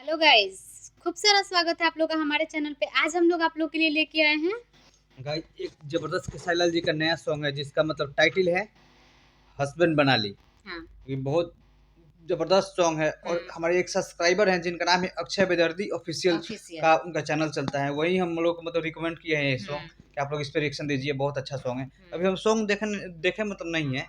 Hello guys, खूब सारा स्वागत है आप लोग का हमारे चैनल पे। आज हम लोग आप लोग के लिए लेके आए हैं गाइस एक जबरदस्त खेसारी लाल जी का नया सॉन्ग है जिसका मतलब टाइटल है हस्बैंड बना ली। हाँ। ये बहुत जबरदस्त सॉन्ग है और हमारे एक सब्सक्राइबर हैं जिनका नाम है अक्षय बेदर्दी ऑफिशियल का उनका चैनल चलता है, वही हम लोग को मतलब रिकमेंड किए हैं ये सॉन्ग कि आप लोग इस पे रिएक्शन दीजिए, बहुत अच्छा सॉन्ग है। अभी हम सॉन्ग देखे मतलब नहीं है,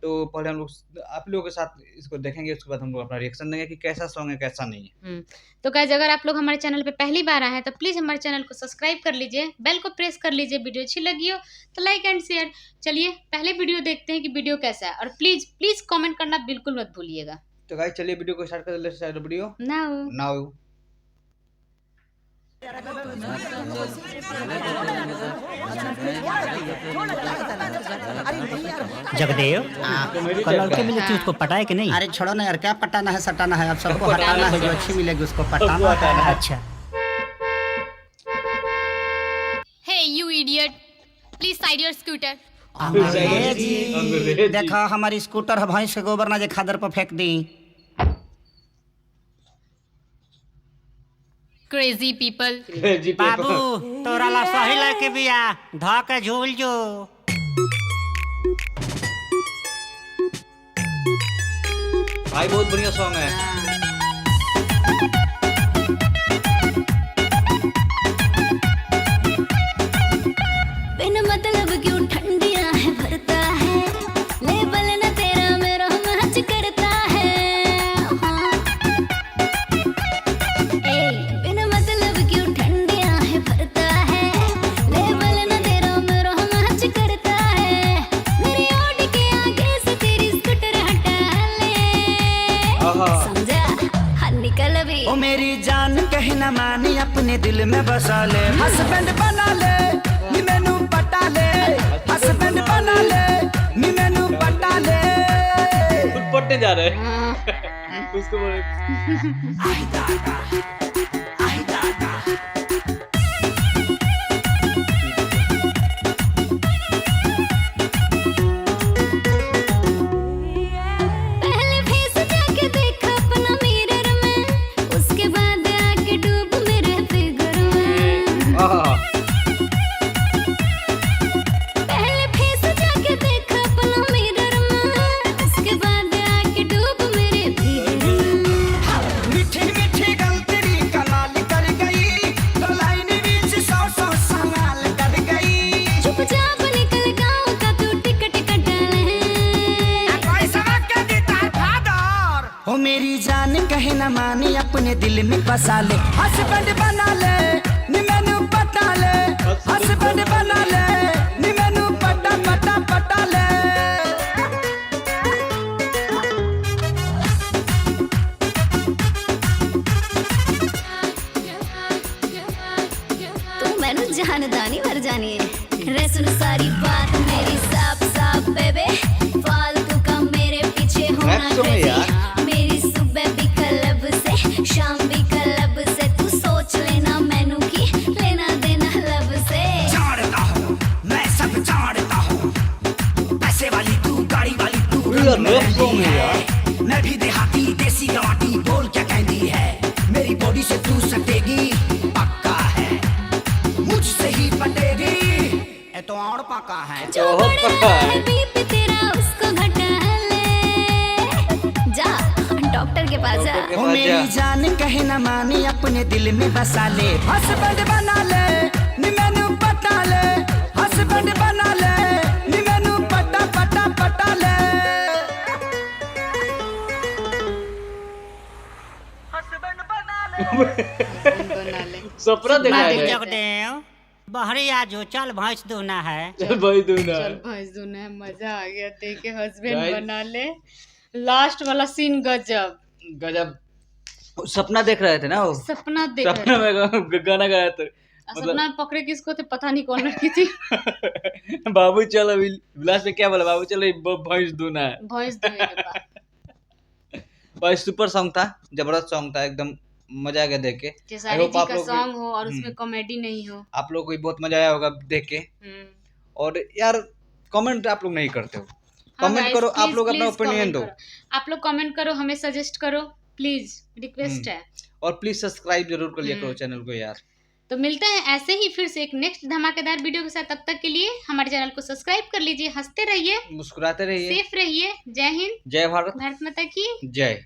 तो पहले हम लोग आप लोगों के साथ इसको देखेंगे, उसके बाद हम लोग अपना रिएक्शन देंगे कि कैसा सॉन्ग है कैसा नहीं है। तो गाइस, अगर आप लोग हमारे चैनल पे पहली बार आए हैं तो प्लीज हमारे चैनल को सब्सक्राइब कर लीजिए, बेल को प्रेस कर लीजिए। वीडियो अच्छी लगी हो तो लाइक एंड शेयर। चलिए पहले वीडियो देखते हैं कि वीडियो कैसा है, और प्लीज प्लीज कमेंट करना बिल्कुल मत भूलिएगा। तो गाइस चलिए वीडियो को स्टार्ट कर लेते हैं। वीडियो नाउ जगदेव कल लड़के मिली थी, उसको पटाए कि नहीं? अरे छोड़ो ना यार, क्या पटाना है सटाना है, अब सबको हटाना है, जो अच्छी मिलेगी उसको पटाना है। अच्छा hey you idiot, please side your scooter. अंग्रेजी देखा हमारी स्कूटर है, भैंस के गोबर ना जे खादर पर फेंक दी। Crazy people. बाबू तोरा ला सही लड़के बिया, धा के झूल जो। भाई बहुत बढ़िया सॉन्ग है। बिन मतलब क्यों ठंडियां है भरता है, लेबल न तेरा मेरा मैच करता है। बिन मतलब क्यों ठंडियां है भरता है, लेबल न तेरा मेरा मैच करता है। मेरी ओट के आगे से तेरी स्कूटर हटा ले, समझा? हाँ निकल भी। ओ मेरी जान कहीं ना मानी, अपने दिल में बसा ले, हस्बैंड बना ले, नी मैनू पटा ले, हस्बैंड बना ले, नी मैनू पटा ले। खुद पटने जा रहे हैं उसको बोले पहले फेस जाके देख अपना मिरर में, उसके बाद आके डूब मेरे फिगर में। पहले फेस जाके देख अपना मिरर में, उसके बाद आके डूब मेरे फिगर में। मीठी मीठी गल तेरी कमाल कर गई, तो लाइन बीच सौ सौ सवाल कर गई। चुपचाप निकल गाँव का तू टिकट कटा ले। ओ मेरी जान कहे न मानी, अपने दिल में बसा ले, हस्बैंड बना ले, नी मैनू पटा ले, हस्बैंड बना ले, नी मैनू पटा पटा पटा ले। तू मैनू जानदानी मर जानी है। रे सुन सारी बात मेरी साफ साफ बेबे, फालतू का मेरे पीछे होना क्रेजी। मेरी सुबह भी क्लब से, शाम भी क्लब से, तू सोच लेना मैनू की लेना देना लब से। जानता हूँ मैं सब जानता हूँ, पैसे वाली तू गाड़ी वाली तू, मैं भी देहाती देसी गवाटी, बोल क्या कहती है, मेरी बॉडी से तू सटेगी पक्का है, मुझसे ही पटेगी, ये तो और पक्का है। जो बढ़ रहा है बीपी तेरा उसको घटा ले, जा डॉक्टर के पास जा। ओ मेरी जान कहे न मानी, अपने दिल में बसा ले, हस्बैंड बना ले, नी मैनू पटा ले, हस्बैंड बना ले, नी मैनू पटा पटा पटा ले। सपना देखा है। जगदेव बहरी आज हो, चल भैंस दूना है। चल भाई दूना चल भैंस दूना है। मजा आ गया देख के, हस्बैंड बना ले। लास्ट वाला सीन गजब गजब। सपना देख रहे थे ना वो, सपना देख सपना में गाना गाया था। सपना पकड़े किसको थे पता नहीं, कौन लड़की थी। बाबू चल, अभी लास्ट में क्या बोला, बाबू चल भैंस दूना है। भैंस दूने के बाद भाई सुपर सॉन्ग था, जबरदस्त सॉन्ग था, एकदम मजा आ गया देख के। खेसारी जी का सॉन्ग हो और उसमें कॉमेडी नहीं हो, आप लोग को भी बहुत मजा आया होगा देख के। और यार कमेंट आप लोग नहीं करते हो, कमेंट करो, आप लोग अपना ओपिनियन दो, आप लोग कमेंट करो, हमें सजेस्ट करो, प्लीज रिक्वेस्ट है। और प्लीज सब्सक्राइब जरूर कर लिया करो चैनल को यार। तो मिलते हैं ऐसे ही फिर से एक नेक्स्ट धमाकेदार वीडियो के साथ। तब तक के लिए हमारे चैनल को सब्सक्राइब कर लीजिए, हंसते रहिए, मुस्कुराते रहिए, सेफ रहिए। जय हिंद, जय भारत, भारत माता की जय।